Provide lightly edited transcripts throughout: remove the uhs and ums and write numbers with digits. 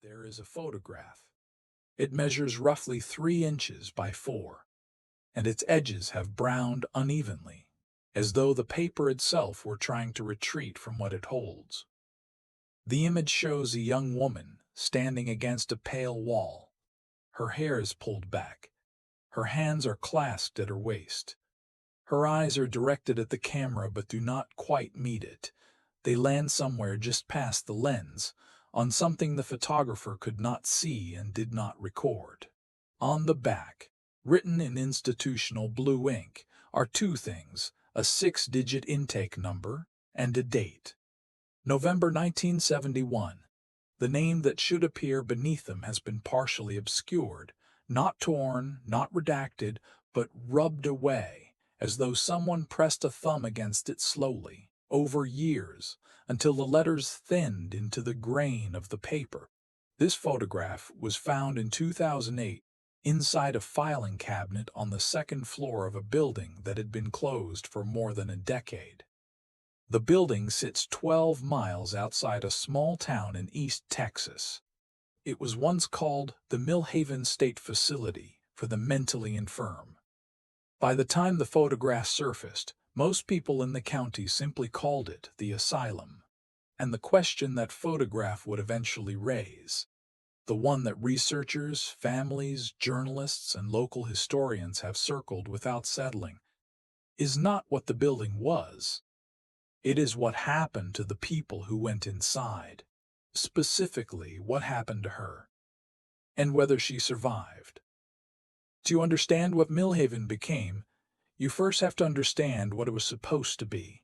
There is a photograph. It measures roughly 3 inches by 4, and its edges have browned unevenly, as though the paper itself were trying to retreat from what it holds. The image shows a young woman standing against a pale wall. Her hair is pulled back. Her hands are clasped at her waist. Her eyes are directed at the camera but do not quite meet it. They land somewhere just past the lens, on something the photographer could not see and did not record. On the back, written in institutional blue ink, are two things: a 6-digit intake number and a date. November 1971. The name that should appear beneath them has been partially obscured, not torn, not redacted, but rubbed away, as though someone pressed a thumb against it slowly, over years, until the letters thinned into the grain of the paper. This photograph was found in 2008 inside a filing cabinet on the second floor of a building that had been closed for more than a decade. The building sits 12 miles outside a small town in East Texas. It was once called the Millhaven State Facility for the mentally infirm. By the time the photograph surfaced, most people in the county simply called it the asylum. And the question that photograph would eventually raise, the one that researchers, families, journalists, and local historians have circled without settling, is not what the building was. It is what happened to the people who went inside. Specifically, what happened to her, and whether she survived. To understand what Millhaven became, you first have to understand what it was supposed to be.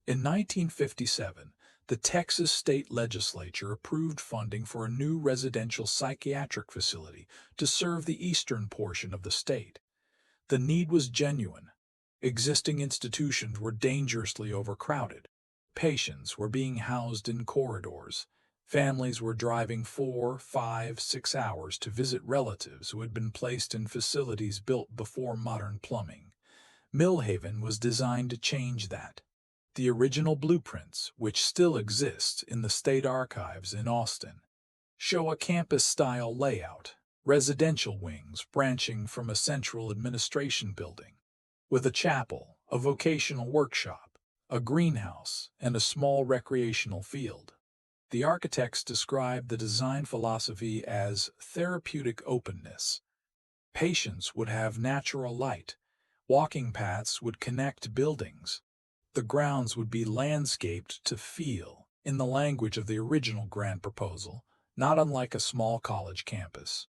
In 1957, the Texas state legislature approved funding for a new residential psychiatric facility to serve the eastern portion of the state. The need was genuine. Existing institutions were dangerously overcrowded. Patients were being housed in corridors. Families were driving 4, 5, 6 hours to visit relatives who had been placed in facilities built before modern plumbing. Millhaven was designed to change that. The original blueprints, which still exist in the state archives in Austin, show a campus-style layout, residential wings branching from a central administration building, with a chapel, a vocational workshop, a greenhouse, and a small recreational field. The architects described the design philosophy as therapeutic openness. Patients would have natural light. Walking paths would connect buildings. The grounds would be landscaped to feel, in the language of the original grant proposal, not unlike a small college campus.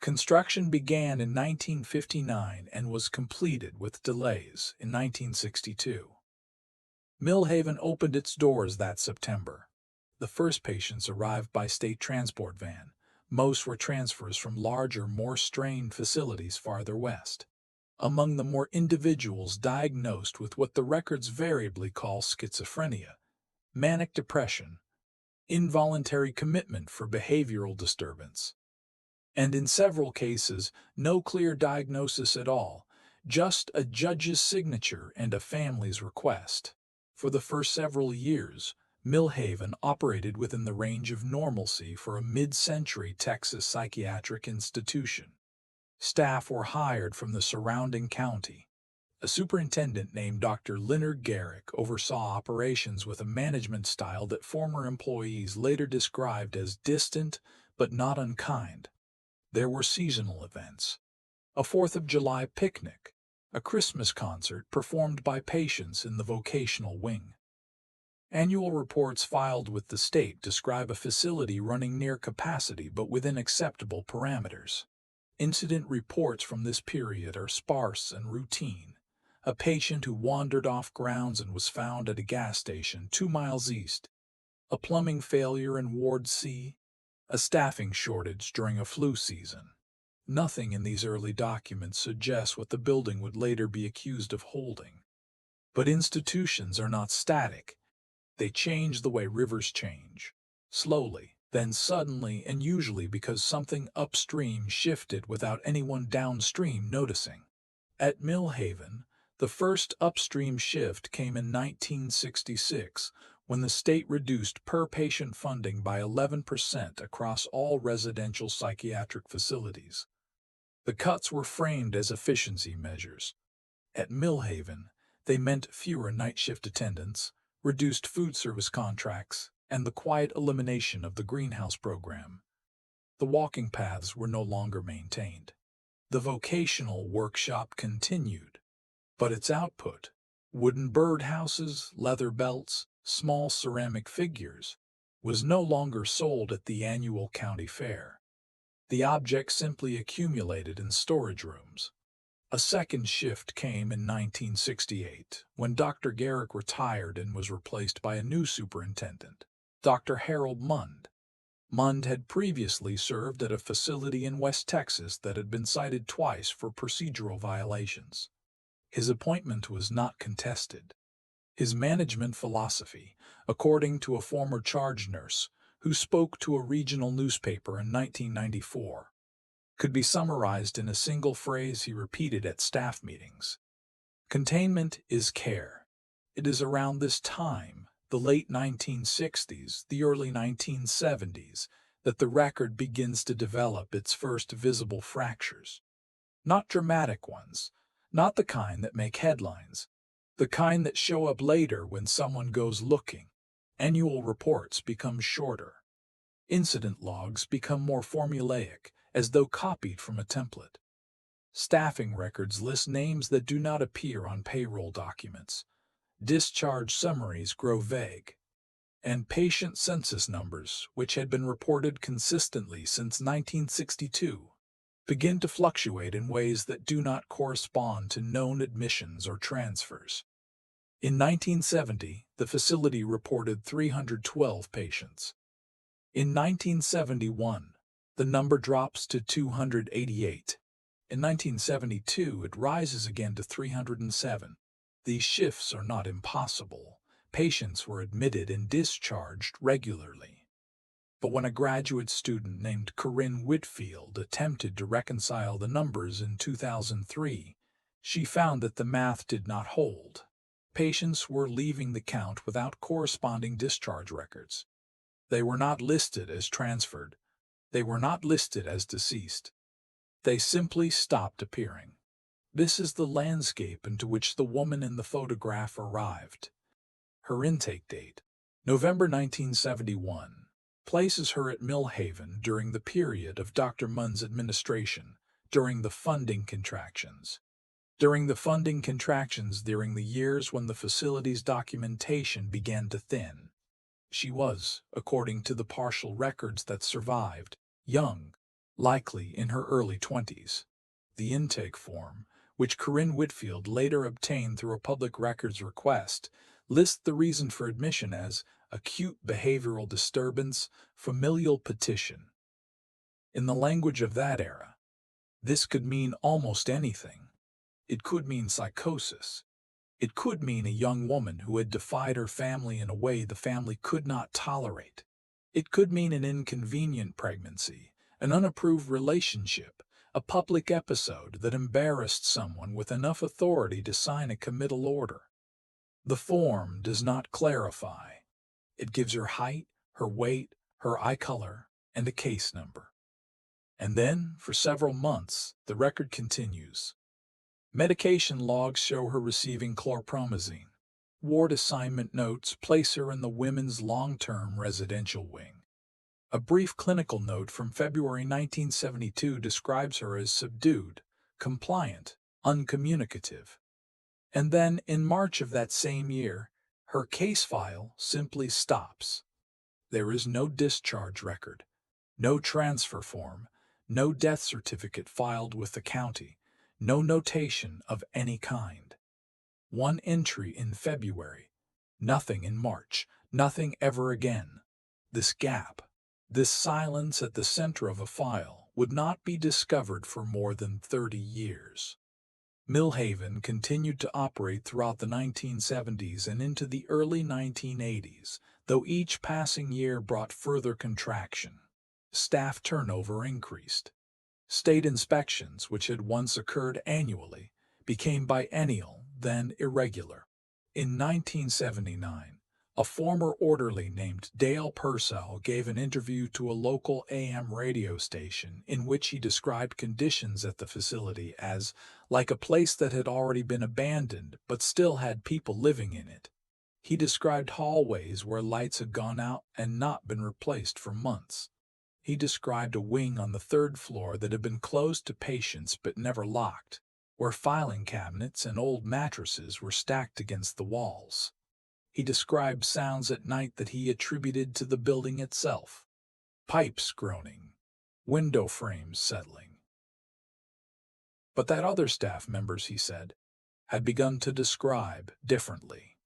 Construction began in 1959 and was completed with delays in 1962. Millhaven opened its doors that September. The first patients arrived by state transport van. Most were transfers from larger, more strained facilities farther west. Among them were individuals diagnosed with what the records variably call schizophrenia, manic depression, involuntary commitment for behavioral disturbance, and in several cases, no clear diagnosis at all, just a judge's signature and a family's request. For the first several years, Millhaven operated within the range of normalcy for a mid-century Texas psychiatric institution. Staff were hired from the surrounding county. A superintendent named Dr. Leonard Garrick oversaw operations with a management style that former employees later described as distant but not unkind. There were seasonal events: a 4th of July picnic, a Christmas concert performed by patients in the vocational wing. Annual reports filed with the state describe a facility running near capacity but within acceptable parameters. Incident reports from this period are sparse and routine. A patient who wandered off grounds and was found at a gas station 2 miles east. A plumbing failure in Ward C. A staffing shortage during a flu season. Nothing in these early documents suggests what the building would later be accused of holding. But institutions are not static. They change the way rivers change. Slowly, then suddenly, and usually because something upstream shifted without anyone downstream noticing. At Millhaven, the first upstream shift came in 1966, when the state reduced per-patient funding by 11% across all residential psychiatric facilities. The cuts were framed as efficiency measures. At Millhaven, they meant fewer night shift attendants, reduced food service contracts, and the quiet elimination of the greenhouse program. The walking paths were no longer maintained. The vocational workshop continued, but its output, wooden birdhouses, leather belts, small ceramic figures, was no longer sold at the annual county fair. The objects simply accumulated in storage rooms. A second shift came in 1968, when Dr. Garrick retired and was replaced by a new superintendent, Dr. Harold Mund. Mund had previously served at a facility in West Texas that had been cited twice for procedural violations. His appointment was not contested. His management philosophy, according to a former charge nurse who spoke to a regional newspaper in 1994, could be summarized in a single phrase he repeated at staff meetings. Containment is care. It is around this time, the late 1960s, the early 1970s, that the record begins to develop its first visible fractures. Not dramatic ones, not the kind that make headlines, the kind that show up later when someone goes looking. Annual reports become shorter. Incident logs become more formulaic, as though copied from a template. Staffing records list names that do not appear on payroll documents. Discharge summaries grow vague. And patient census numbers, which had been reported consistently since 1962, begin to fluctuate in ways that do not correspond to known admissions or transfers. In 1970, the facility reported 312 patients. In 1971, the number drops to 288. In 1972, it rises again to 307. These shifts are not impossible. Patients were admitted and discharged regularly. But when a graduate student named Corinne Whitfield attempted to reconcile the numbers in 2003, she found that the math did not hold. Patients were leaving the count without corresponding discharge records. They were not listed as transferred. They were not listed as deceased. They simply stopped appearing. This is the landscape into which the woman in the photograph arrived. Her intake date, November 1971, places her at Millhaven during the period of Dr. Mund's administration, during the funding contractions. During the years when the facility's documentation began to thin. She was, according to the partial records that survived, young, likely in her early 20s. The intake form, which Corinne Whitfield later obtained through a public records request, lists the reason for admission as acute behavioral disturbance, familial petition. In the language of that era, this could mean almost anything. It could mean psychosis. It could mean a young woman who had defied her family in a way the family could not tolerate. It could mean an inconvenient pregnancy, an unapproved relationship, a public episode that embarrassed someone with enough authority to sign a committal order. The form does not clarify. It gives her height, her weight, her eye color, and a case number. And then, for several months, the record continues. Medication logs show her receiving chlorpromazine. Ward assignment notes place her in the women's long-term residential wing. A brief clinical note from February 1972 describes her as subdued, compliant, uncommunicative. And then, in March of that same year, her case file simply stops. There is no discharge record, no transfer form, no death certificate filed with the county, no notation of any kind. One entry in February, nothing in March, nothing ever again. This gap, this silence at the center of a file, would not be discovered for more than 30 years. Millhaven continued to operate throughout the 1970s and into the early 1980s, though each passing year brought further contraction. Staff turnover increased. State inspections, which had once occurred annually, became biennial, then irregular. In 1979, A former orderly named Dale Purcell gave an interview to a local AM radio station in which he described conditions at the facility as like a place that had already been abandoned but still had people living in it. He described hallways where lights had gone out and not been replaced for months. He described a wing on the third floor that had been closed to patients but never locked, where filing cabinets and old mattresses were stacked against the walls. He described sounds at night that he attributed to the building itself. Pipes groaning, window frames settling. But that other staff members, he said, had begun to describe differently.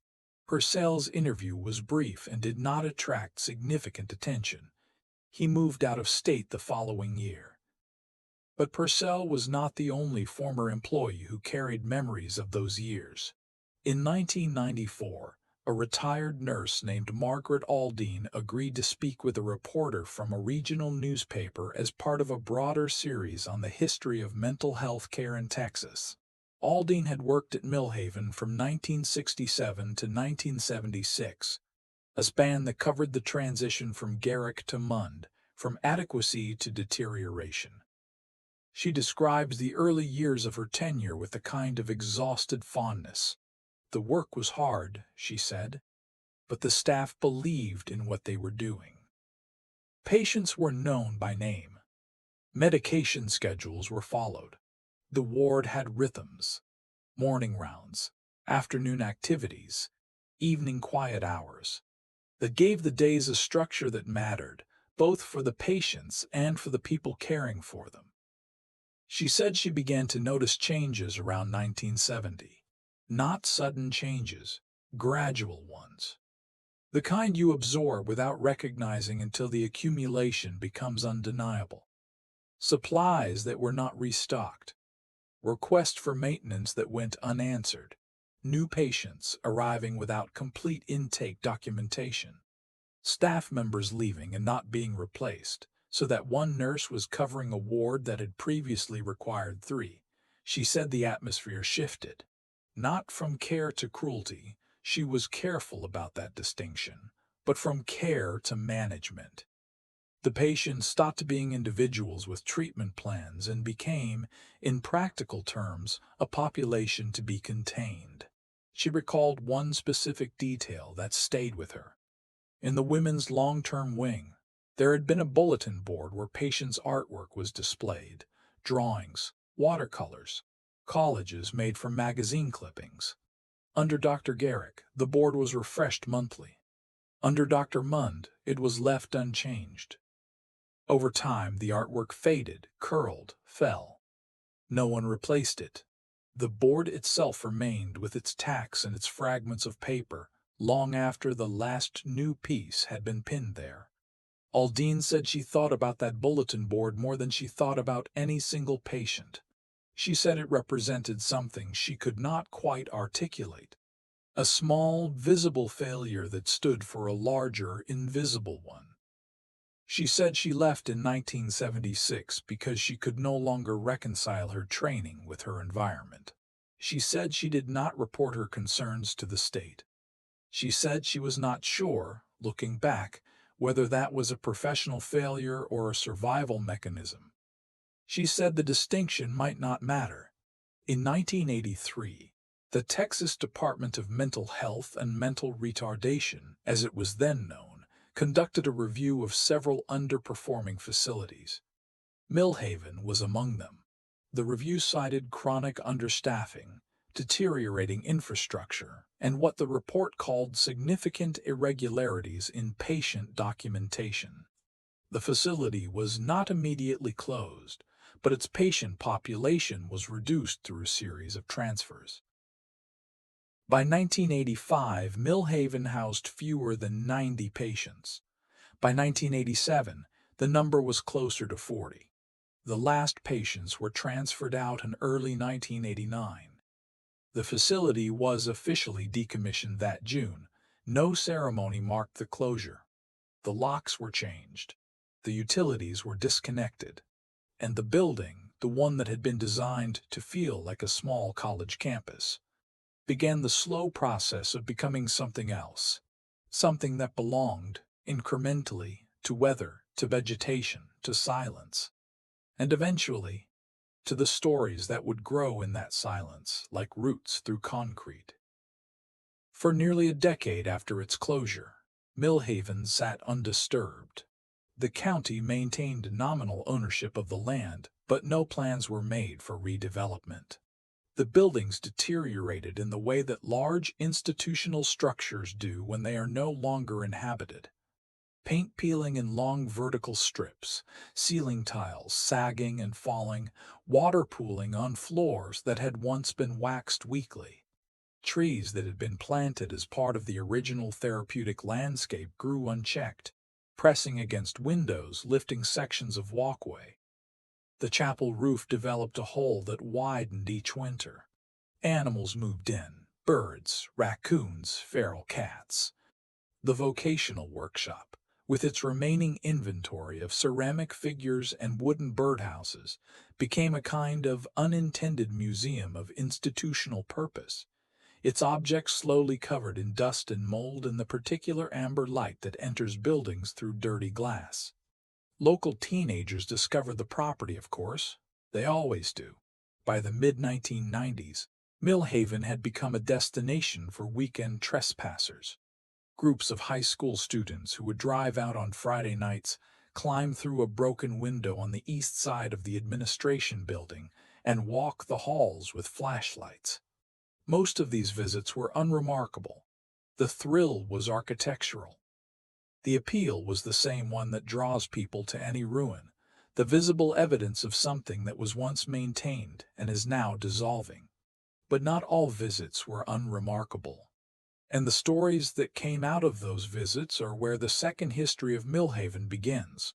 Purcell's interview was brief and did not attract significant attention. He moved out of state the following year. But Purcell was not the only former employee who carried memories of those years. In 1994, a retired nurse named Margaret Aldean agreed to speak with a reporter from a regional newspaper as part of a broader series on the history of mental health care in Texas. Aldean had worked at Millhaven from 1967 to 1976, a span that covered the transition from Garrick to Mund, from adequacy to deterioration. She describes the early years of her tenure with a kind of exhausted fondness. The work was hard, she said, but the staff believed in what they were doing. Patients were known by name. Medication schedules were followed. The ward had rhythms: morning rounds, afternoon activities, evening quiet hours. That gave the days a structure that mattered, both for the patients and for the people caring for them. She said she began to notice changes around 1970. Not sudden changes, gradual ones. The kind you absorb without recognizing until the accumulation becomes undeniable. Supplies that were not restocked. Requests for maintenance that went unanswered. New patients arriving without complete intake documentation. Staff members leaving and not being replaced, so that one nurse was covering a ward that had previously required 3. She said the atmosphere shifted. Not from care to cruelty, she was careful about that distinction, but from care to management. The patients stopped being individuals with treatment plans and became, in practical terms, a population to be contained. She recalled one specific detail that stayed with her. In the women's long-term wing, there had been a bulletin board where patients' artwork was displayed: drawings, watercolors, collages made from magazine clippings. Under Dr. Garrick, the board was refreshed monthly. Under Dr. Mund, it was left unchanged. Over time, the artwork faded, curled, fell. No one replaced it. The board itself remained with its tacks and its fragments of paper long after the last new piece had been pinned there. Aldean said she thought about that bulletin board more than she thought about any single patient. She said it represented something she could not quite articulate. A small, visible failure that stood for a larger, invisible one. She said she left in 1976 because she could no longer reconcile her training with her environment. She said she did not report her concerns to the state. She said she was not sure, looking back, whether that was a professional failure or a survival mechanism. She said the distinction might not matter. In 1983, the Texas Department of Mental Health and Mental Retardation, as it was then known, conducted a review of several underperforming facilities. Millhaven was among them. The review cited chronic understaffing, deteriorating infrastructure, and what the report called significant irregularities in patient documentation. The facility was not immediately closed, but its patient population was reduced through a series of transfers. By 1985, Millhaven housed fewer than 90 patients. By 1987, the number was closer to 40. The last patients were transferred out in early 1989. The facility was officially decommissioned that June. No ceremony marked the closure. The locks were changed. The utilities were disconnected. And the building, the one that had been designed to feel like a small college campus, began the slow process of becoming something else. something that belonged, incrementally, to weather, to vegetation, to silence, and eventually, to the stories that would grow in that silence like roots through concrete. For nearly a decade after its closure, Millhaven sat undisturbed. The county maintained nominal ownership of the land, but no plans were made for redevelopment. The buildings deteriorated in the way that large institutional structures do when they are no longer inhabited. Paint peeling in long vertical strips, ceiling tiles sagging and falling, water pooling on floors that had once been waxed weekly. Trees that had been planted as part of the original therapeutic landscape grew unchecked, pressing against windows, lifting sections of walkway. The chapel roof developed a hole that widened each winter. Animals moved in, birds, raccoons, feral cats. The vocational workshop, with its remaining inventory of ceramic figures and wooden birdhouses, became a kind of unintended museum of institutional purpose, its objects slowly covered in dust and mold and the particular amber light that enters buildings through dirty glass. Local teenagers discovered the property, of course. They always do. By the mid-1990s, Millhaven had become a destination for weekend trespassers. Groups of high school students who would drive out on Friday nights, climb through a broken window on the east side of the administration building, and walk the halls with flashlights. Most of these visits were unremarkable. The thrill was architectural. The appeal was the same one that draws people to any ruin, the visible evidence of something that was once maintained and is now dissolving. But not all visits were unremarkable. And the stories that came out of those visits are where the second history of Millhaven begins.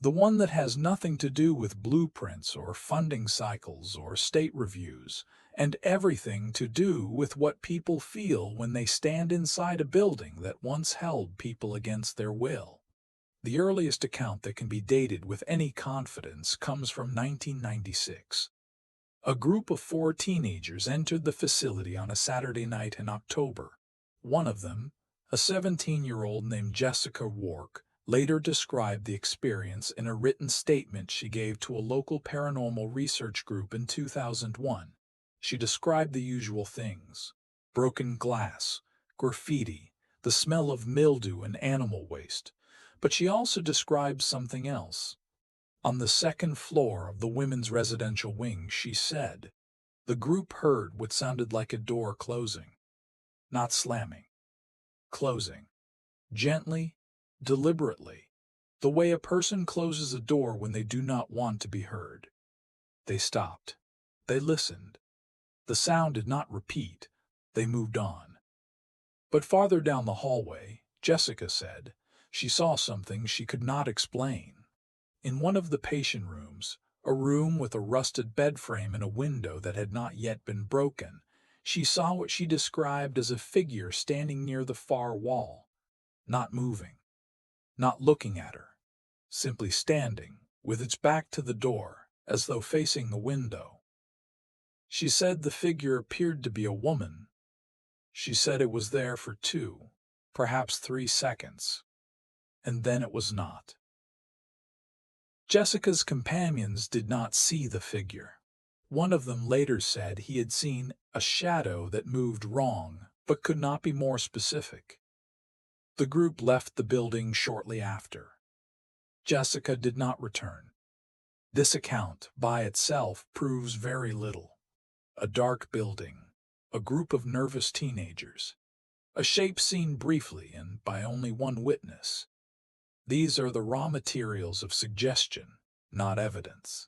The one that has nothing to do with blueprints or funding cycles or state reviews, and everything to do with what people feel when they stand inside a building that once held people against their will. The earliest account that can be dated with any confidence comes from 1996. A group of 4 teenagers entered the facility on a Saturday night in October. One of them, a 17-year-old named Jessica Rourke, later described the experience in a written statement she gave to a local paranormal research group in 2001. She described the usual things: broken glass, graffiti, the smell of mildew and animal waste. But she also described something else. On the second floor of the women's residential wing, she said, the group heard what sounded like a door closing. Not slamming. Closing. Gently, deliberately. The way a person closes a door when they do not want to be heard. They stopped. They listened. The sound did not repeat. They moved on. But farther down the hallway, Jessica said, she saw something she could not explain. In one of the patient rooms, a room with a rusted bed frame and a window that had not yet been broken, she saw what she described as a figure standing near the far wall, not moving, not looking at her, simply standing, with its back to the door, as though facing the window. She said the figure appeared to be a woman. She said it was there for 2, perhaps 3 seconds, and then it was not. Jessica's companions did not see the figure. One of them later said he had seen a shadow that moved wrong, but could not be more specific. The group left the building shortly after. Jessica did not return. This account, by itself, proves very little. A dark building, a group of nervous teenagers, a shape seen briefly and by only one witness. These are the raw materials of suggestion, not evidence.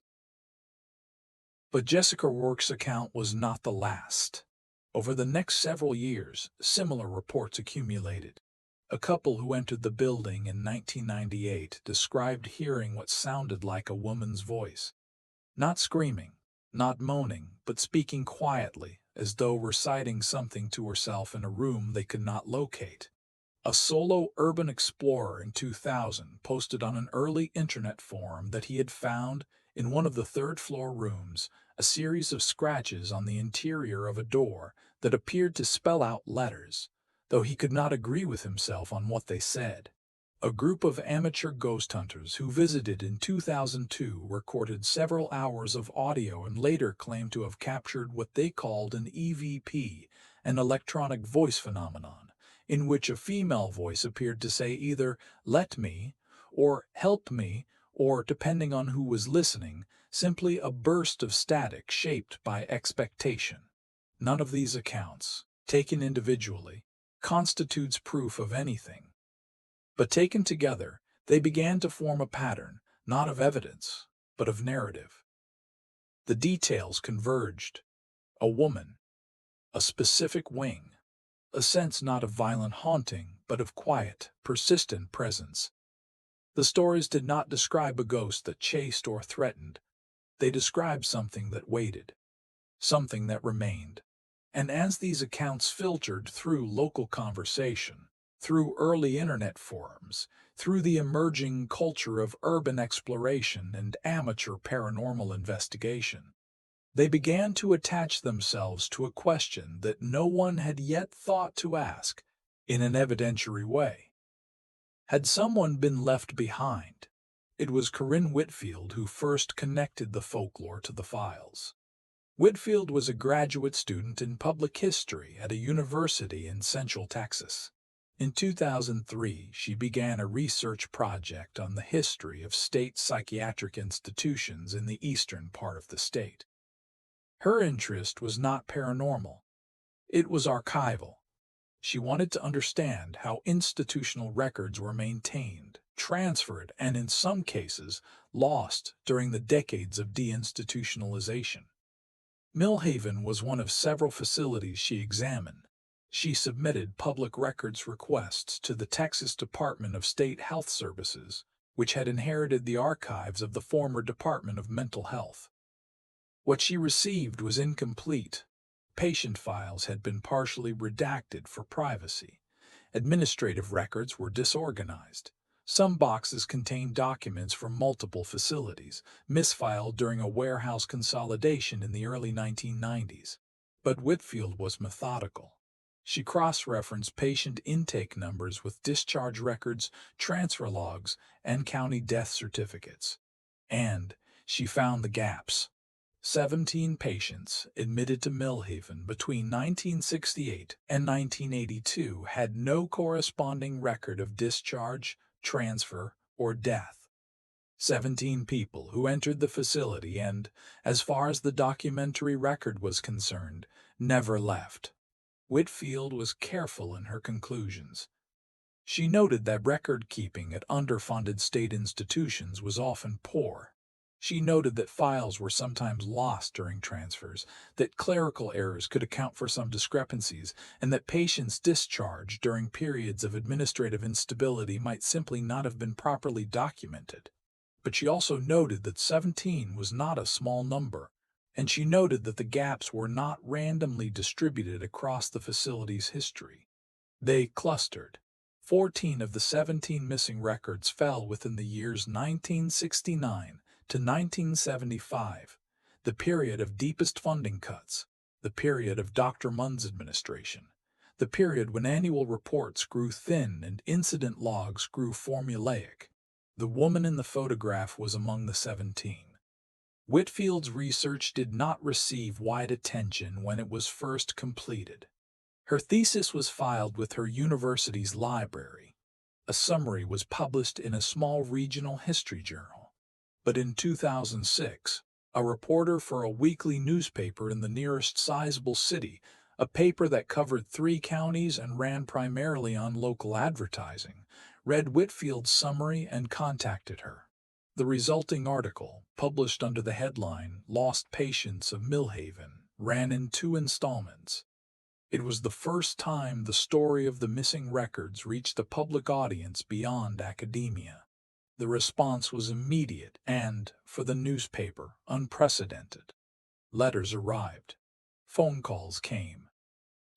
But Jessica Rourke's account was not the last. Over the next several years, similar reports accumulated. A couple who entered the building in 1998 described hearing what sounded like a woman's voice. Not screaming, not moaning, but speaking quietly, as though reciting something to herself in a room they could not locate. A solo urban explorer in 2000 posted on an early internet forum that he had found, in one of the third-floor rooms, a series of scratches on the interior of a door that appeared to spell out letters. though he could not agree with himself on what they said. A group of amateur ghost hunters who visited in 2002 recorded several hours of audio and later claimed to have captured what they called an EVP, an electronic voice phenomenon, in which a female voice appeared to say either "let me" or "help me," or, depending on who was listening, simply a burst of static shaped by expectation. None of these accounts, taken individually, constitutes proof of anything. But taken together, they began to form a pattern, not of evidence, but of narrative. The details converged. A woman, a specific wing, a sense not of violent haunting, but of quiet, persistent presence. The stories did not describe a ghost that chased or threatened. They described something that waited, something that remained. And as these accounts filtered through local conversation, through early internet forums, through the emerging culture of urban exploration and amateur paranormal investigation, they began to attach themselves to a question that no one had yet thought to ask in an evidentiary way. Had someone been left behind? It was Corinne Whitfield who first connected the folklore to the files. Whitfield was a graduate student in public history at a university in Central Texas. In 2003, she began a research project on the history of state psychiatric institutions in the eastern part of the state. Her interest was not paranormal. It was archival. She wanted to understand how institutional records were maintained, transferred, and in some cases, lost during the decades of deinstitutionalization. Millhaven was one of several facilities she examined. She submitted public records requests to the Texas Department of State Health Services, which had inherited the archives of the former Department of Mental Health. What she received was incomplete. Patient files had been partially redacted for privacy. Administrative records were disorganized. Some boxes contained documents from multiple facilities, misfiled during a warehouse consolidation in the early 1990s. But Whitfield was methodical. She cross-referenced patient intake numbers with discharge records, transfer logs, and county death certificates. And she found the gaps. 17 patients admitted to Millhaven between 1968 and 1982 had no corresponding record of discharge, transfer, or death. 17 people who entered the facility and, as far as the documentary record was concerned, never left. Whitfield was careful in her conclusions. She noted that record-keeping at underfunded state institutions was often poor. She noted that files were sometimes lost during transfers, that clerical errors could account for some discrepancies, and that patients discharged during periods of administrative instability might simply not have been properly documented. But she also noted that 17 was not a small number, and she noted that the gaps were not randomly distributed across the facility's history. They clustered. 14 of the 17 missing records fell within the years 1969 to 1975, the period of deepest funding cuts, the period of Dr. Munn's administration, the period when annual reports grew thin and incident logs grew formulaic. The woman in the photograph was among the 17. Whitfield's research did not receive wide attention when it was first completed. Her thesis was filed with her university's library. A summary was published in a small regional history journal. But in 2006, a reporter for a weekly newspaper in the nearest sizable city, a paper that covered 3 counties and ran primarily on local advertising, read Whitfield's summary and contacted her. The resulting article, published under the headline "Lost Patients of Millhaven," ran in 2 installments. It was the first time the story of the missing records reached a public audience beyond academia. The response was immediate and, for the newspaper, unprecedented. Letters arrived. Phone calls came.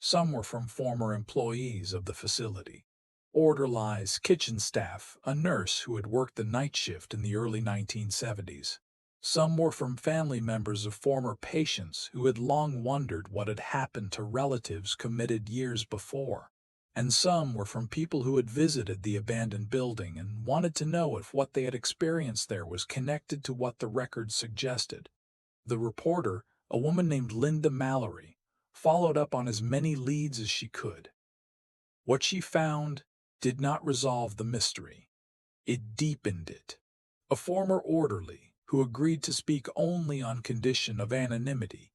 Some were from former employees of the facility. Orderlies, kitchen staff, a nurse who had worked the night shift in the early 1970s. Some were from family members of former patients who had long wondered what had happened to relatives committed years before. and some were from people who had visited the abandoned building and wanted to know if what they had experienced there was connected to what the records suggested. The reporter, a woman named Linda Mallory, followed up on as many leads as she could. What she found did not resolve the mystery. It deepened it. A former orderly, who agreed to speak only on condition of anonymity,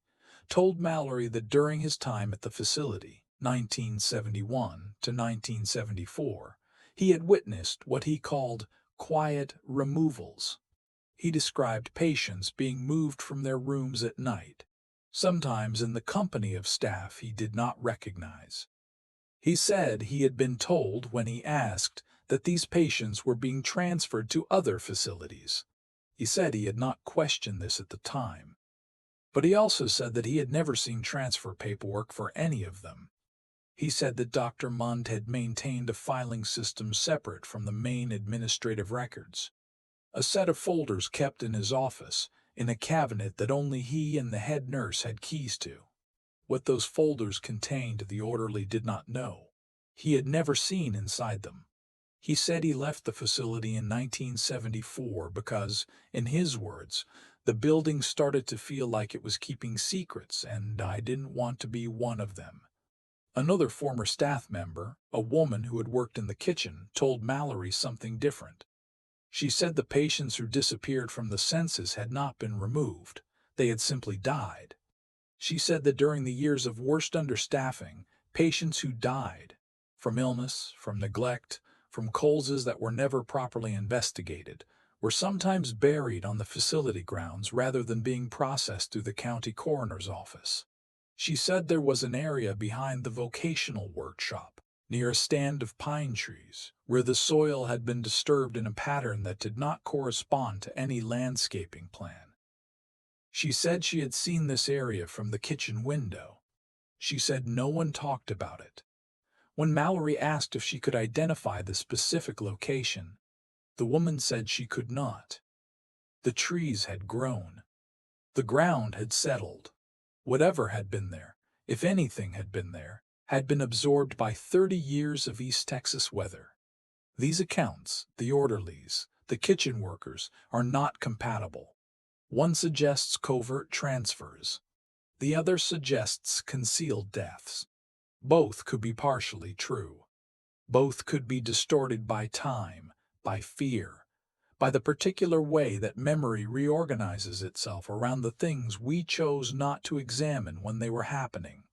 told Mallory that during his time at the facility, 1971 to 1974, he had witnessed what he called quiet removals. He described patients being moved from their rooms at night, sometimes in the company of staff he did not recognize. He said he had been told when he asked that these patients were being transferred to other facilities. He said he had not questioned this at the time, but he also said that he had never seen transfer paperwork for any of them. He said that Dr. Mund had maintained a filing system separate from the main administrative records, a set of folders kept in his office in a cabinet that only he and the head nurse had keys to. What those folders contained the orderly did not know. He had never seen inside them. He said he left the facility in 1974 because, in his words, the building started to feel like it was keeping secrets and I didn't want to be one of them. Another former staff member, a woman who had worked in the kitchen, told Mallory something different. She said the patients who disappeared from the census had not been removed. They had simply died. She said that during the years of worst understaffing, patients who died from illness, from neglect, from causes that were never properly investigated, were sometimes buried on the facility grounds rather than being processed through the county coroner's office. She said there was an area behind the vocational workshop, near a stand of pine trees, where the soil had been disturbed in a pattern that did not correspond to any landscaping plan. She said she had seen this area from the kitchen window. She said no one talked about it. When Mallory asked if she could identify the specific location, the woman said she could not. The trees had grown. The ground had settled. Whatever had been there, if anything had been there, had been absorbed by 30 years of East Texas weather. These accounts, the orderlies, the kitchen workers, are not compatible. One suggests covert transfers. The other suggests concealed deaths. Both could be partially true. Both could be distorted by time, by fear, by the particular way that memory reorganizes itself around the things we chose not to examine when they were happening.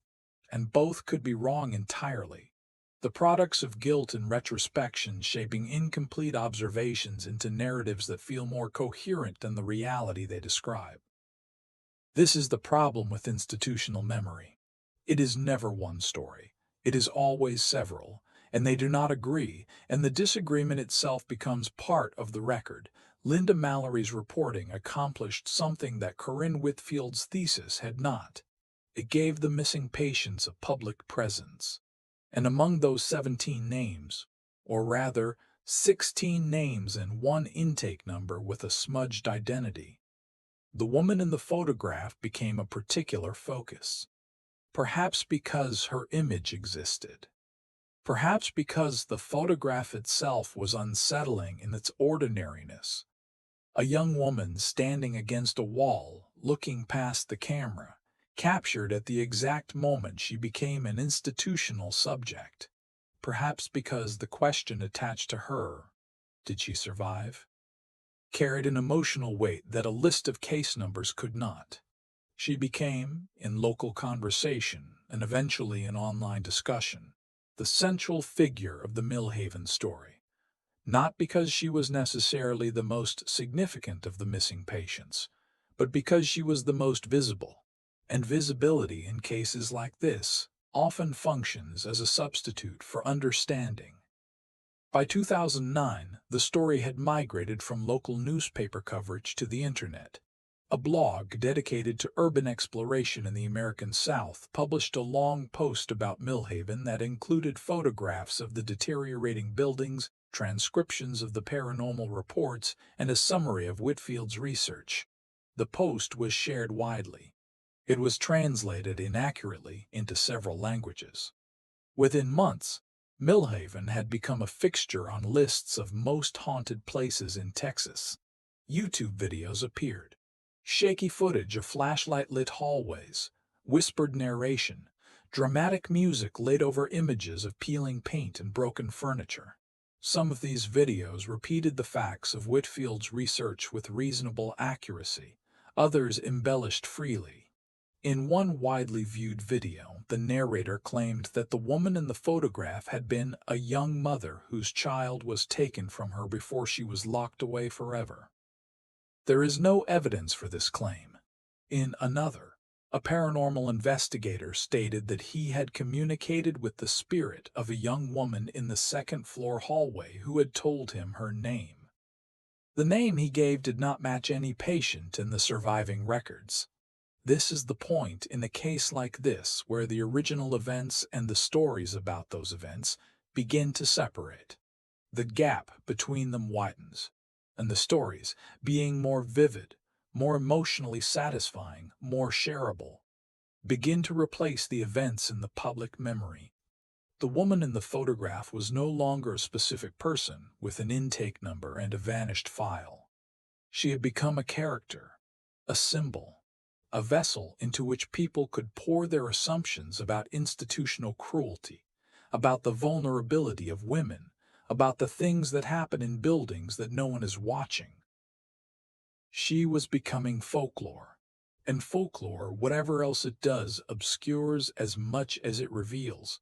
And both could be wrong entirely. The products of guilt and retrospection shaping incomplete observations into narratives that feel more coherent than the reality they describe. This is the problem with institutional memory. It is never one story. It is always several, and they do not agree, and the disagreement itself becomes part of the record. Linda Mallory's reporting accomplished something that Corinne Whitfield's thesis had not. It gave the missing patients a public presence. And among those 17 names, or rather 16 names and one intake number with a smudged identity, the woman in the photograph became a particular focus. Perhaps because her image existed. Perhaps because the photograph itself was unsettling in its ordinariness. A young woman standing against a wall, looking past the camera, captured at the exact moment she became an institutional subject. Perhaps because the question attached to her, did she survive, carried an emotional weight that a list of case numbers could not. She became, in local conversation and eventually in online discussion, the central figure of the Millhaven story. Not because she was necessarily the most significant of the missing patients, but because she was the most visible. And visibility in cases like this often functions as a substitute for understanding. By 2009, the story had migrated from local newspaper coverage to the internet. A blog dedicated to urban exploration in the American South published a long post about Millhaven that included photographs of the deteriorating buildings, transcriptions of the paranormal reports, and a summary of Whitfield's research. The post was shared widely. It was translated inaccurately into several languages. Within months, Millhaven had become a fixture on lists of most haunted places in Texas. YouTube videos appeared. Shaky footage of flashlight-lit hallways, whispered narration, dramatic music laid over images of peeling paint and broken furniture. Some of these videos repeated the facts of Whitfield's research with reasonable accuracy, others embellished freely. In one widely viewed video, the narrator claimed that the woman in the photograph had been a young mother whose child was taken from her before she was locked away forever. There is no evidence for this claim. In another, a paranormal investigator stated that he had communicated with the spirit of a young woman in the second-floor hallway who had told him her name. The name he gave did not match any patient in the surviving records. This is the point in a case like this where the original events and the stories about those events begin to separate. The gap between them widens, and the stories, being more vivid, more emotionally satisfying, more shareable, begin to replace the events in the public memory. The woman in the photograph was no longer a specific person with an intake number and a vanished file. She had become a character, a symbol, a vessel into which people could pour their assumptions about institutional cruelty, about the vulnerability of women, about the things that happen in buildings that no one is watching. She was becoming folklore, and folklore, whatever else it does, obscures as much as it reveals.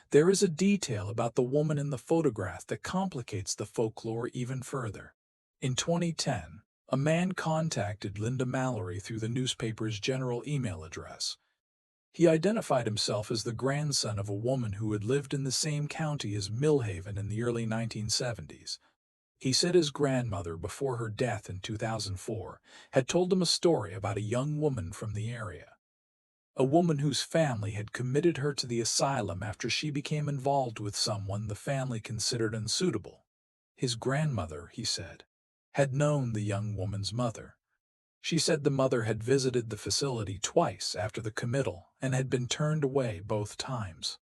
There is a detail about the woman in the photograph that complicates the folklore even further. In 2010, a man contacted Linda Mallory through the newspaper's general email address. He identified himself as the grandson of a woman who had lived in the same county as Millhaven in the early 1970s. He said his grandmother, before her death in 2004, had told him a story about a young woman from the area. A woman whose family had committed her to the asylum after she became involved with someone the family considered unsuitable. His grandmother, he said, had known the young woman's mother. She said the mother had visited the facility twice after the committal and had been turned away both times.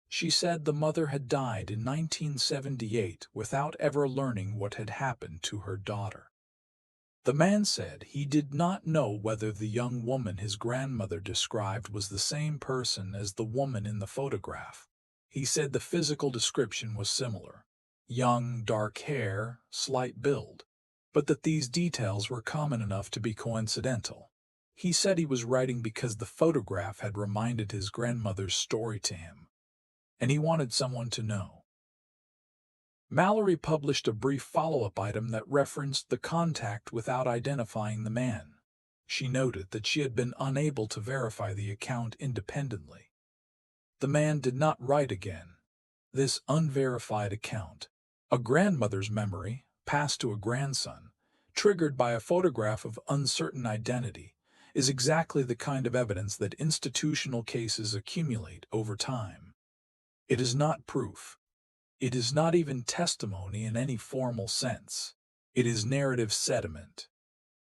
She said the mother had died in 1978 without ever learning what had happened to her daughter. The man said he did not know whether the young woman his grandmother described was the same person as the woman in the photograph. He said the physical description was similar: young, dark hair, slight build, but that these details were common enough to be coincidental. He said he was writing because the photograph had reminded his grandmother's story to him, and he wanted someone to know. Mallory published a brief follow-up item that referenced the contact without identifying the man. She noted that she had been unable to verify the account independently. The man did not write again. This unverified account, a grandmother's memory passed to a grandson, triggered by a photograph of uncertain identity, is exactly the kind of evidence that institutional cases accumulate over time. It is not proof. It is not even testimony in any formal sense. It is narrative sediment,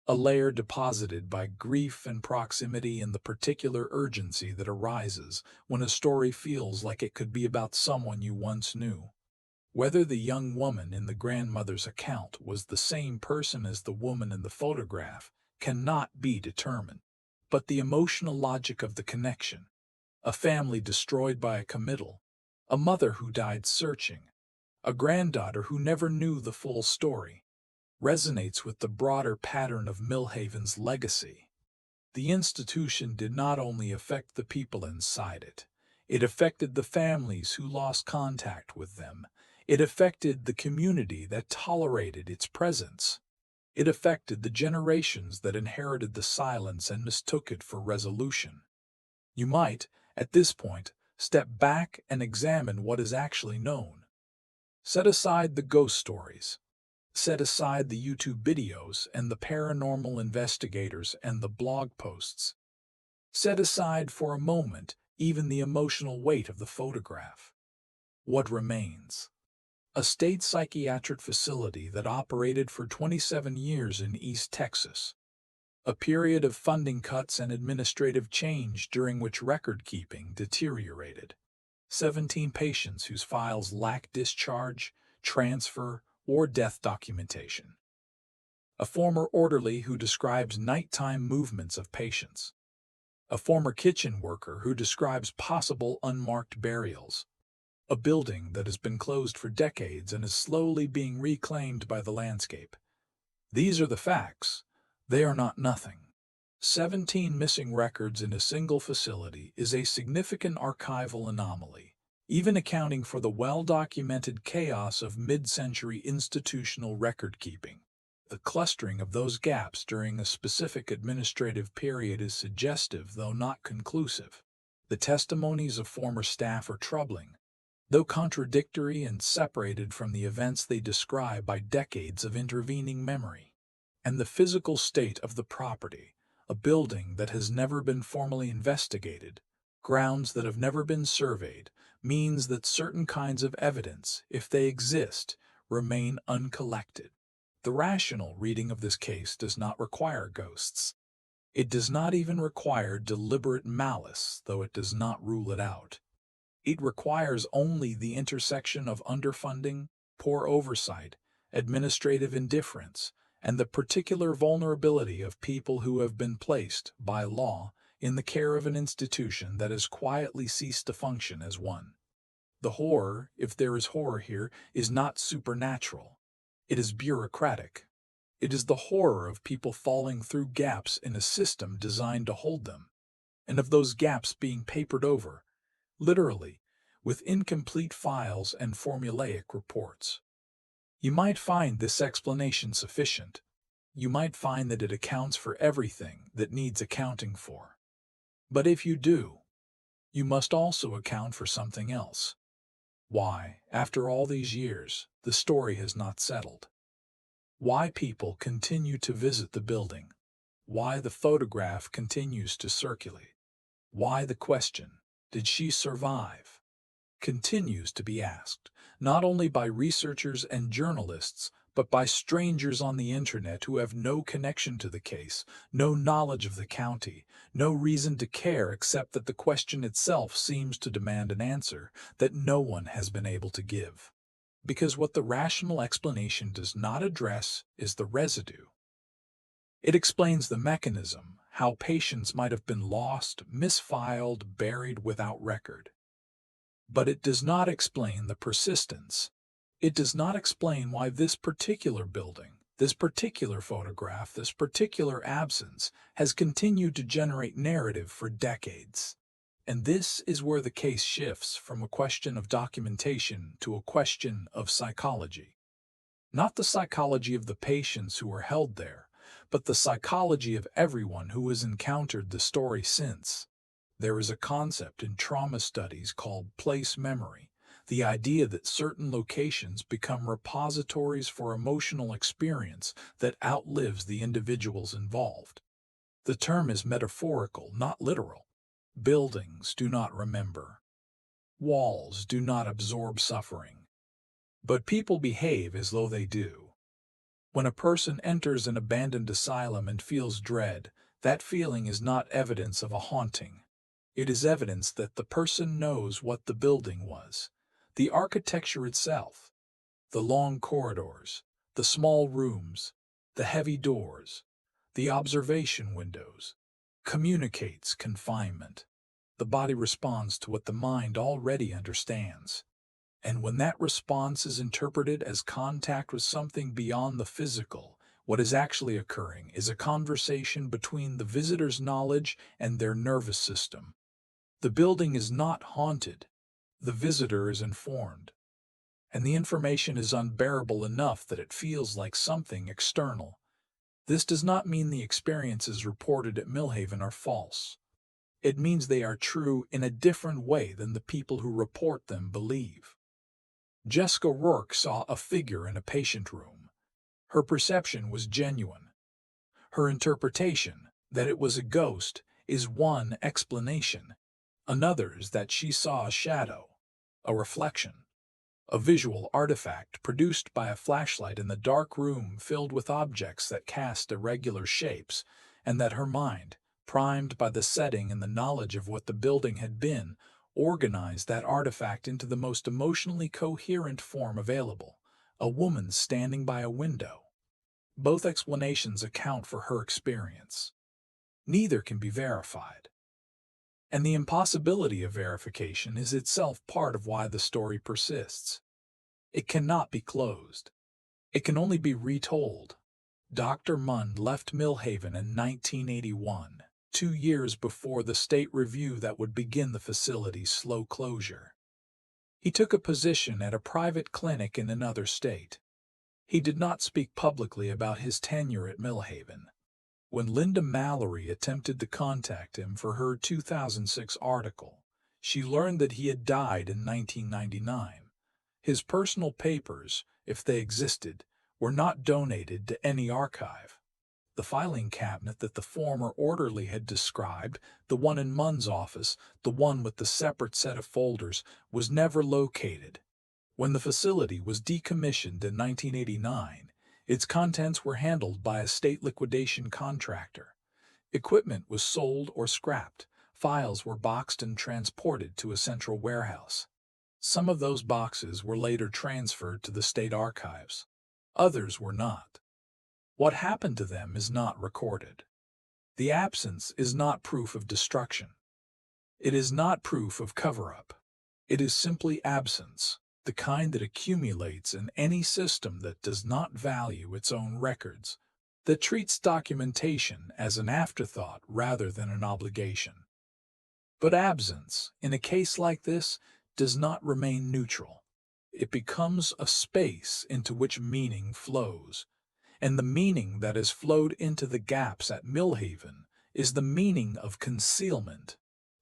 a layer deposited by grief and proximity and the particular urgency that arises when a story feels like it could be about someone you once knew. Whether the young woman in the grandmother's account was the same person as the woman in the photograph cannot be determined. But the emotional logic of the connection, a family destroyed by a committal, a mother who died searching, a granddaughter who never knew the full story, resonates with the broader pattern of Millhaven's legacy. The institution did not only affect the people inside it, it affected the families who lost contact with them. It affected the community that tolerated its presence. It affected the generations that inherited the silence and mistook it for resolution. You might, at this point, step back and examine what is actually known. Set aside the ghost stories. Set aside the YouTube videos and the paranormal investigators and the blog posts. Set aside for a moment even the emotional weight of the photograph. What remains? A state psychiatric facility that operated for 27 years in East Texas. A period of funding cuts and administrative change during which record-keeping deteriorated. 17 patients whose files lack discharge, transfer, or death documentation. A former orderly who describes nighttime movements of patients. A former kitchen worker who describes possible unmarked burials. A building that has been closed for decades and is slowly being reclaimed by the landscape. These are the facts. They are not nothing. 17 missing records in a single facility is a significant archival anomaly, even accounting for the well-documented chaos of mid-century institutional record-keeping. The clustering of those gaps during a specific administrative period is suggestive, though not conclusive. The testimonies of former staff are troubling, though contradictory and separated from the events they describe by decades of intervening memory. And the physical state of the property, a building that has never been formally investigated, grounds that have never been surveyed, means that certain kinds of evidence, if they exist, remain uncollected. The rational reading of this case does not require ghosts. It does not even require deliberate malice, though it does not rule it out. It requires only the intersection of underfunding, poor oversight, administrative indifference, and the particular vulnerability of people who have been placed, by law, in the care of an institution that has quietly ceased to function as one. The horror, if there is horror here, is not supernatural. It is bureaucratic. It is the horror of people falling through gaps in a system designed to hold them, and of those gaps being papered over, literally, with incomplete files and formulaic reports. You might find this explanation sufficient. You might find that it accounts for everything that needs accounting for. But if you do, you must also account for something else. Why, after all these years, the story has not settled. Why people continue to visit the building. Why the photograph continues to circulate. Why the question, did she survive, continues to be asked, not only by researchers and journalists, but by strangers on the internet who have no connection to the case, no knowledge of the county, no reason to care except that the question itself seems to demand an answer that no one has been able to give. Because what the rational explanation does not address is the residue. It explains the mechanism, how patients might have been lost, misfiled, buried without record. But it does not explain the persistence. It does not explain why this particular building, this particular photograph, this particular absence has continued to generate narrative for decades. And this is where the case shifts from a question of documentation to a question of psychology. Not the psychology of the patients who were held there, but the psychology of everyone who has encountered the story since. There is a concept in trauma studies called place memory, the idea that certain locations become repositories for emotional experience that outlives the individuals involved. The term is metaphorical, not literal. Buildings do not remember. Walls do not absorb suffering. But people behave as though they do. When a person enters an abandoned asylum and feels dread, that feeling is not evidence of a haunting. It is evidence that the person knows what the building was. The architecture itself, the long corridors, the small rooms, the heavy doors, the observation windows, communicates confinement. The body responds to what the mind already understands. And when that response is interpreted as contact with something beyond the physical, what is actually occurring is a conversation between the visitor's knowledge and their nervous system. The building is not haunted. The visitor is informed. And the information is unbearable enough that it feels like something external. This does not mean the experiences reported at Millhaven are false. It means they are true in a different way than the people who report them believe. Jessica Rourke saw a figure in a patient room. Her perception was genuine. Her interpretation, that it was a ghost, is one explanation. Another is that she saw a shadow, a reflection, a visual artifact produced by a flashlight in the dark room filled with objects that cast irregular shapes, and that her mind, primed by the setting and the knowledge of what the building had been, organized that artifact into the most emotionally coherent form available, a woman standing by a window. Both explanations account for her experience. Neither can be verified. And the impossibility of verification is itself part of why the story persists. It cannot be closed. It can only be retold. Dr. Mund left Millhaven in 1981, 2 years before the state review that would begin the facility's slow closure. He took a position at a private clinic in another state. He did not speak publicly about his tenure at Millhaven. When Linda Mallory attempted to contact him for her 2006 article, she learned that he had died in 1999. His personal papers, if they existed, were not donated to any archive. The filing cabinet that the former orderly had described, the one in Mund's office, the one with the separate set of folders, was never located. When the facility was decommissioned in 1989, its contents were handled by a state liquidation contractor. Equipment was sold or scrapped. Files were boxed and transported to a central warehouse. Some of those boxes were later transferred to the state archives. Others were not. What happened to them is not recorded. The absence is not proof of destruction. It is not proof of cover-up. It is simply absence, the kind that accumulates in any system that does not value its own records, that treats documentation as an afterthought rather than an obligation. But absence, in a case like this, does not remain neutral. It becomes a space into which meaning flows, and the meaning that has flowed into the gaps at Millhaven is the meaning of concealment.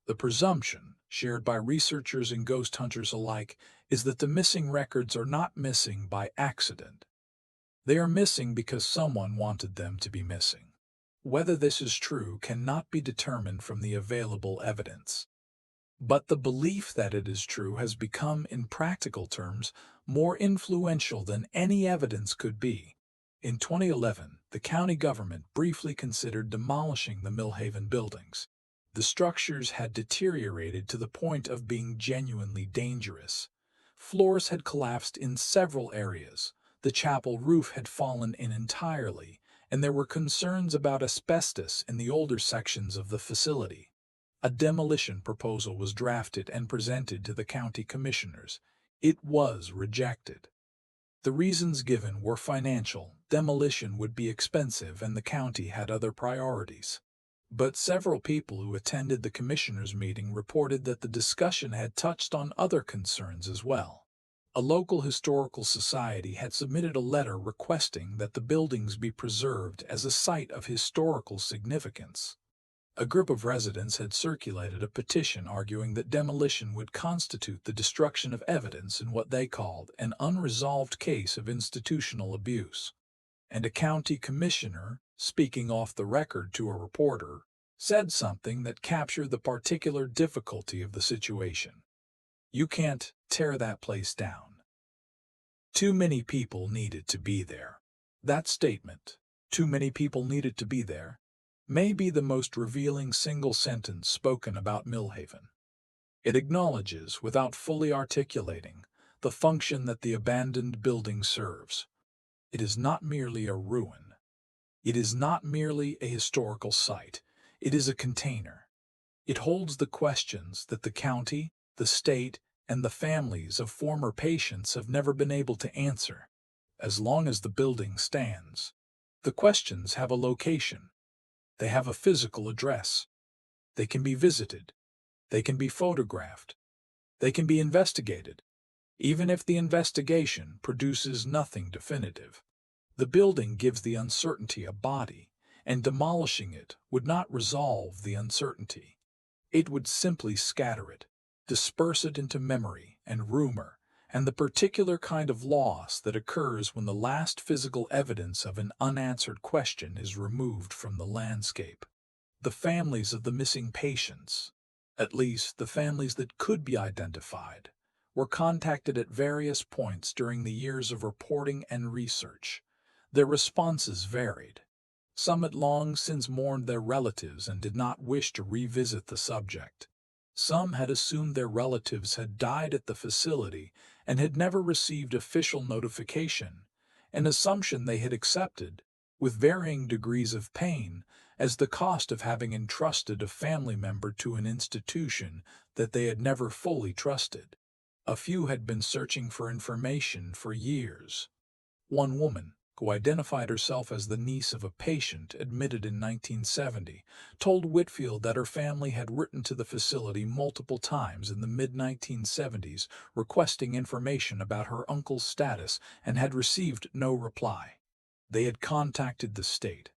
The presumption, shared by researchers and ghost hunters alike, is that the missing records are not missing by accident. They are missing because someone wanted them to be missing. Whether this is true cannot be determined from the available evidence. But the belief that it is true has become, in practical terms, more influential than any evidence could be. In 2011, the county government briefly considered demolishing the Millhaven buildings. The structures had deteriorated to the point of being genuinely dangerous. Floors had collapsed in several areas, the chapel roof had fallen in entirely, and there were concerns about asbestos in the older sections of the facility. A demolition proposal was drafted and presented to the county commissioners. It was rejected. The reasons given were financial, demolition would be expensive, and the county had other priorities. But several people who attended the commissioners' meeting reported that the discussion had touched on other concerns as well. A local historical society had submitted a letter requesting that the buildings be preserved as a site of historical significance. A group of residents had circulated a petition arguing that demolition would constitute the destruction of evidence in what they called an unresolved case of institutional abuse. And a county commissioner, speaking off the record to a reporter, said something that captured the particular difficulty of the situation. "You can't tear that place down. Too many people needed to be there." That statement, "too many people needed to be there," may be the most revealing single sentence spoken about Millhaven. It acknowledges, without fully articulating, the function that the abandoned building serves. It is not merely a ruin. It is not merely a historical site. It is a container. It holds the questions that the county, the state, and the families of former patients have never been able to answer. As long as the building stands, the questions have a location. They have a physical address. They can be visited. They can be photographed. They can be investigated, even if the investigation produces nothing definitive. The building gives the uncertainty a body, and demolishing it would not resolve the uncertainty. It would simply scatter it, disperse it into memory and rumor, and the particular kind of loss that occurs when the last physical evidence of an unanswered question is removed from the landscape. The families of the missing patients, at least the families that could be identified, were contacted at various points during the years of reporting and research. Their responses varied. Some had long since mourned their relatives and did not wish to revisit the subject. Some had assumed their relatives had died at the facility and had never received official notification, an assumption they had accepted, with varying degrees of pain, as the cost of having entrusted a family member to an institution that they had never fully trusted. A few had been searching for information for years. One woman, who identified herself as the niece of a patient admitted in 1970, told Whitfield that her family had written to the facility multiple times in the mid-1970s requesting information about her uncle's status and had received no reply. They had contacted the state.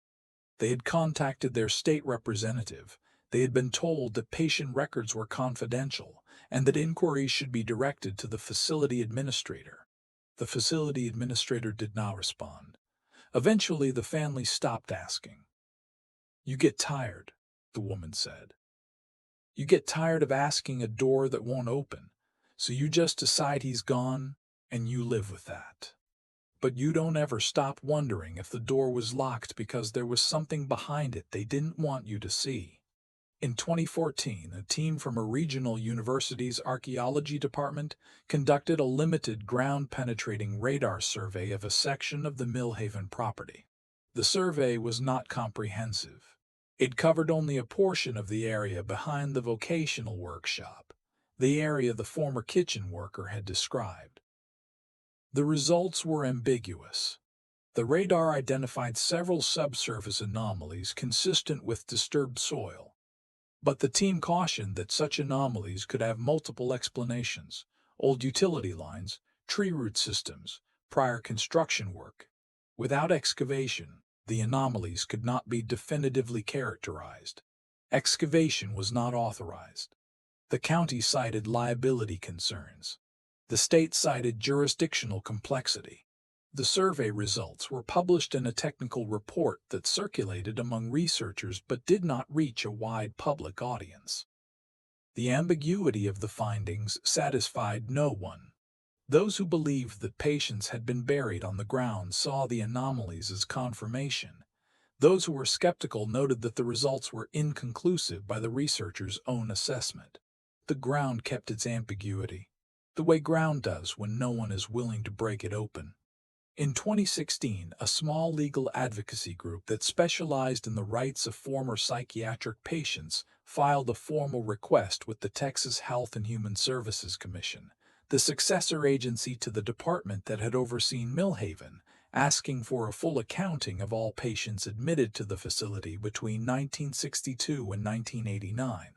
They had contacted their state representative. They had been told that patient records were confidential and that inquiries should be directed to the facility administrator. The facility administrator did not respond. Eventually, the family stopped asking. "You get tired," the woman said. "You get tired of asking a door that won't open, so you just decide he's gone, and you live with that. But you don't ever stop wondering if the door was locked because there was something behind it they didn't want you to see." In 2014, a team from a regional university's archaeology department conducted a limited ground-penetrating radar survey of a section of the Millhaven property. The survey was not comprehensive. It covered only a portion of the area behind the vocational workshop, the area the former kitchen worker had described. The results were ambiguous. The radar identified several subsurface anomalies consistent with disturbed soil. But the team cautioned that such anomalies could have multiple explanations: old utility lines, tree root systems, prior construction work. Without excavation, the anomalies could not be definitively characterized. Excavation was not authorized. The county cited liability concerns. The state cited jurisdictional complexity. The survey results were published in a technical report that circulated among researchers but did not reach a wide public audience. The ambiguity of the findings satisfied no one. Those who believed that patients had been buried on the ground saw the anomalies as confirmation. Those who were skeptical noted that the results were inconclusive by the researchers' own assessment. The ground kept its ambiguity, the way ground does when no one is willing to break it open. In 2016, a small legal advocacy group that specialized in the rights of former psychiatric patients filed a formal request with the Texas Health and Human Services Commission, the successor agency to the department that had overseen Millhaven, asking for a full accounting of all patients admitted to the facility between 1962 and 1989.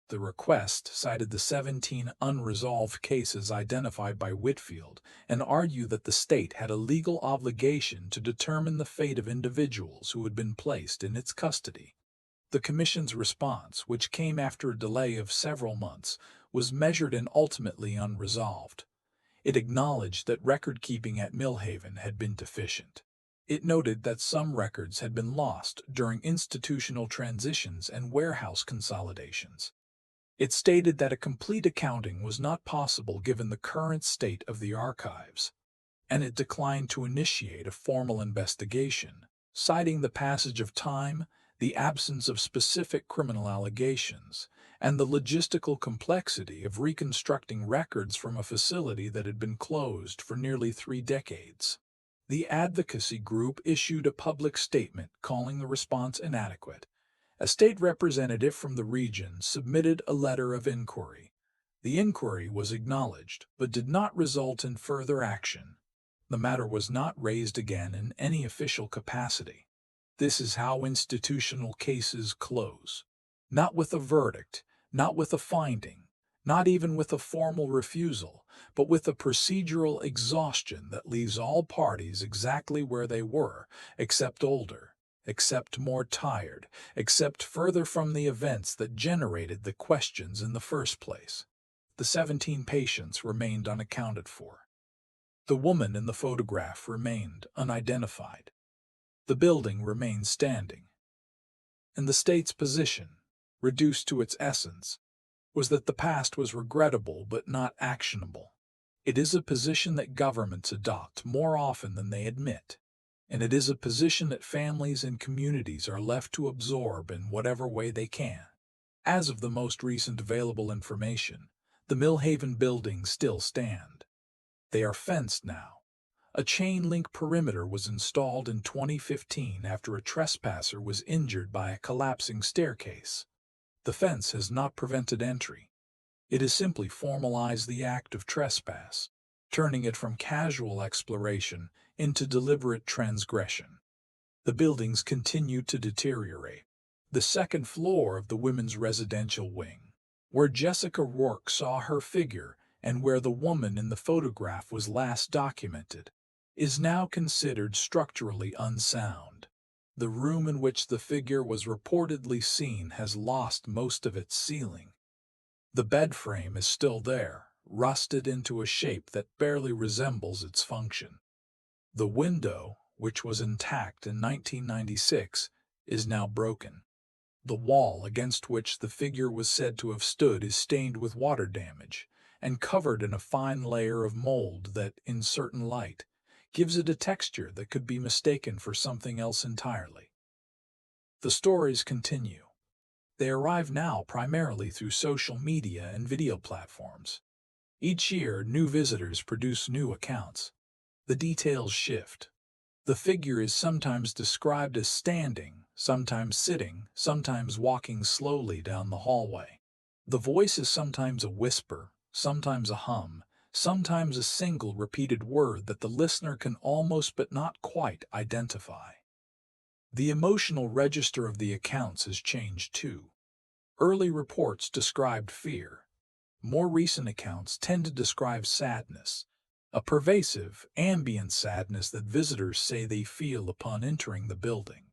The request cited the 17 unresolved cases identified by Whitfield and argued that the state had a legal obligation to determine the fate of individuals who had been placed in its custody. The Commission's response, which came after a delay of several months, was measured and ultimately unresolved. It acknowledged that record-keeping at Millhaven had been deficient. It noted that some records had been lost during institutional transitions and warehouse consolidations. It stated that a complete accounting was not possible given the current state of the archives, and it declined to initiate a formal investigation, citing the passage of time, the absence of specific criminal allegations, and the logistical complexity of reconstructing records from a facility that had been closed for nearly 3 decades. The advocacy group issued a public statement calling the response inadequate. A state representative from the region submitted a letter of inquiry. The inquiry was acknowledged, but did not result in further action. The matter was not raised again in any official capacity. This is how institutional cases close. Not with a verdict, not with a finding, not even with a formal refusal, but with a procedural exhaustion that leaves all parties exactly where they were, except older, except more tired, except further from the events that generated the questions in the first place. The 17 patients remained unaccounted for. The woman in the photograph remained unidentified. The building remained standing. And the state's position, reduced to its essence, was that the past was regrettable but not actionable. It is a position that governments adopt more often than they admit. And it is a position that families and communities are left to absorb in whatever way they can. As of the most recent available information, the Millhaven buildings still stand. They are fenced now. A chain-link perimeter was installed in 2015 after a trespasser was injured by a collapsing staircase. The fence has not prevented entry. It has simply formalized the act of trespass, turning it from casual exploration into deliberate transgression. The buildings continue to deteriorate. The second floor of the women's residential wing, where Jessica Rourke saw her figure and where the woman in the photograph was last documented, is now considered structurally unsound. The room in which the figure was reportedly seen has lost most of its ceiling. The bed frame is still there, rusted into a shape that barely resembles its function. The window, which was intact in 1996, is now broken. The wall against which the figure was said to have stood is stained with water damage and covered in a fine layer of mold that, in certain light, gives it a texture that could be mistaken for something else entirely. The stories continue. They arrive now primarily through social media and video platforms. Each year, new visitors produce new accounts. The details shift. The figure is sometimes described as standing, sometimes sitting, sometimes walking slowly down the hallway. The voice is sometimes a whisper, sometimes a hum, sometimes a single repeated word that the listener can almost but not quite identify. The emotional register of the accounts has changed too. Early reports described fear. More recent accounts tend to describe sadness, a pervasive, ambient sadness that visitors say they feel upon entering the building.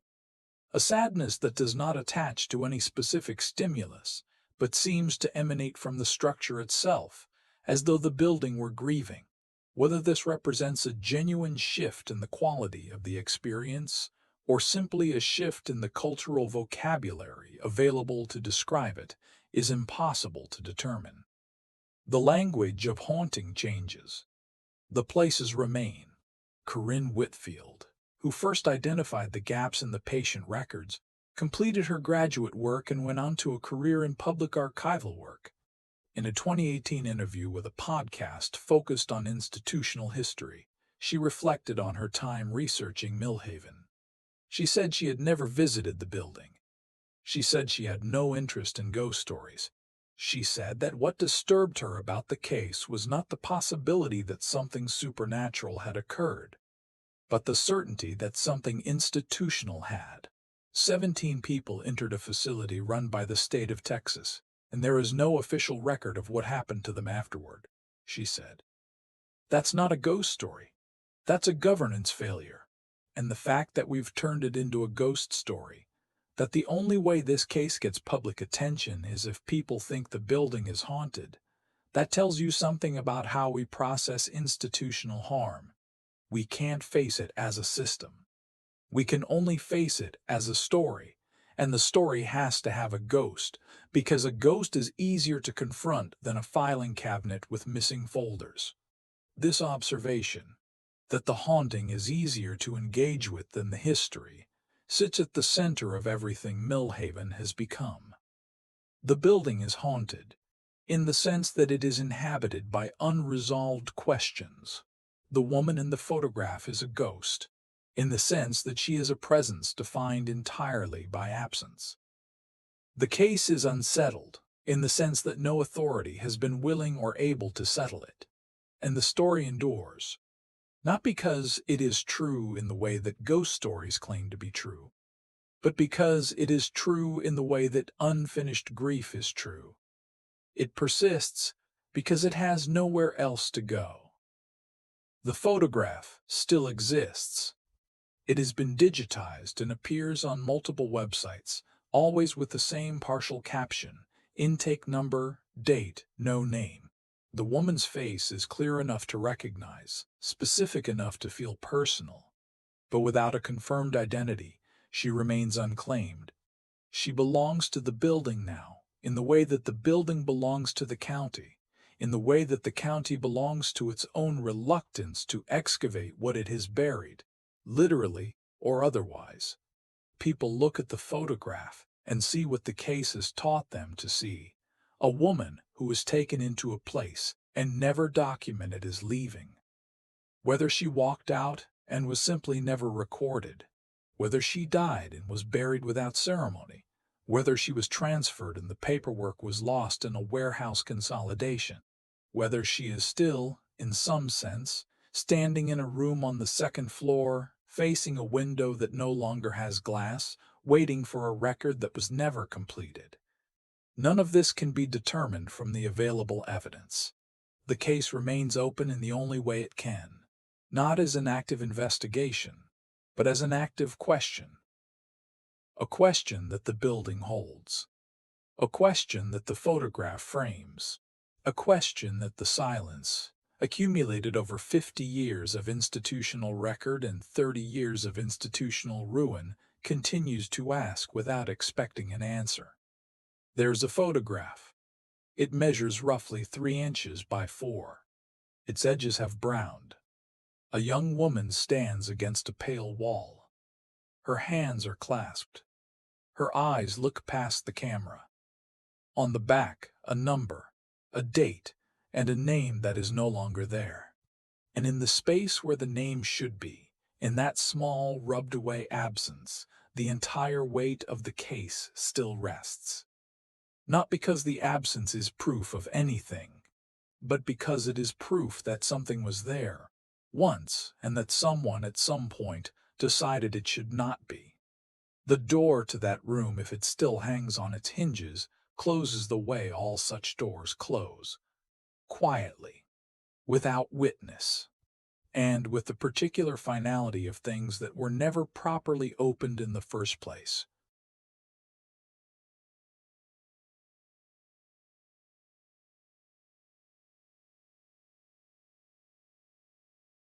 A sadness that does not attach to any specific stimulus, but seems to emanate from the structure itself, as though the building were grieving. Whether this represents a genuine shift in the quality of the experience, or simply a shift in the cultural vocabulary available to describe it, is impossible to determine. The language of haunting changes. The places remain. Corinne Whitfield, who first identified the gaps in the patient records, completed her graduate work and went on to a career in public archival work. In a 2018 interview with a podcast focused on institutional history, she reflected on her time researching Millhaven. She said she had never visited the building. She said she had no interest in ghost stories. She said that what disturbed her about the case was not the possibility that something supernatural had occurred, but the certainty that something institutional had. 17 people entered a facility run by the state of Texas, and there is no official record of what happened to them afterward, she said. That's not a ghost story. That's a governance failure. And the fact that we've turned it into a ghost story, that the only way this case gets public attention is if people think the building is haunted, that tells you something about how we process institutional harm. We can't face it as a system. We can only face it as a story, and the story has to have a ghost, because a ghost is easier to confront than a filing cabinet with missing folders. This observation, that the haunting is easier to engage with than the history, sits at the center of everything Millhaven has become. The building is haunted, in the sense that it is inhabited by unresolved questions. The woman in the photograph is a ghost, in the sense that she is a presence defined entirely by absence. The case is unsettled, in the sense that no authority has been willing or able to settle it. And the story endures, not because it is true in the way that ghost stories claim to be true, but because it is true in the way that unfinished grief is true. It persists because it has nowhere else to go. The photograph still exists. It has been digitized and appears on multiple websites, always with the same partial caption, intake number, date, no name. The woman's face is clear enough to recognize, specific enough to feel personal. But without a confirmed identity, she remains unclaimed. She belongs to the building now, in the way that the building belongs to the county, in the way that the county belongs to its own reluctance to excavate what it has buried, literally or otherwise. People look at the photograph and see what the case has taught them to see. A woman who was taken into a place and never documented as leaving. Whether she walked out and was simply never recorded, whether she died and was buried without ceremony, whether she was transferred and the paperwork was lost in a warehouse consolidation, whether she is still, in some sense, standing in a room on the second floor, facing a window that no longer has glass, waiting for a record that was never completed. None of this can be determined from the available evidence. The case remains open in the only way it can, not as an active investigation, but as an active question. A question that the building holds. A question that the photograph frames. A question that the silence, accumulated over 50 years of institutional record and 30 years of institutional ruin, continues to ask without expecting an answer. There's a photograph. It measures roughly 3 inches by 4. Its edges have browned. A young woman stands against a pale wall. Her hands are clasped. Her eyes look past the camera. On the back, a number, a date, and a name that is no longer there. And in the space where the name should be, in that small, rubbed-away absence, the entire weight of the case still rests. Not because the absence is proof of anything, but because it is proof that something was there once and that someone at some point decided it should not be. The door to that room, if it still hangs on its hinges, closes the way all such doors close, quietly, without witness, and with the particular finality of things that were never properly opened in the first place.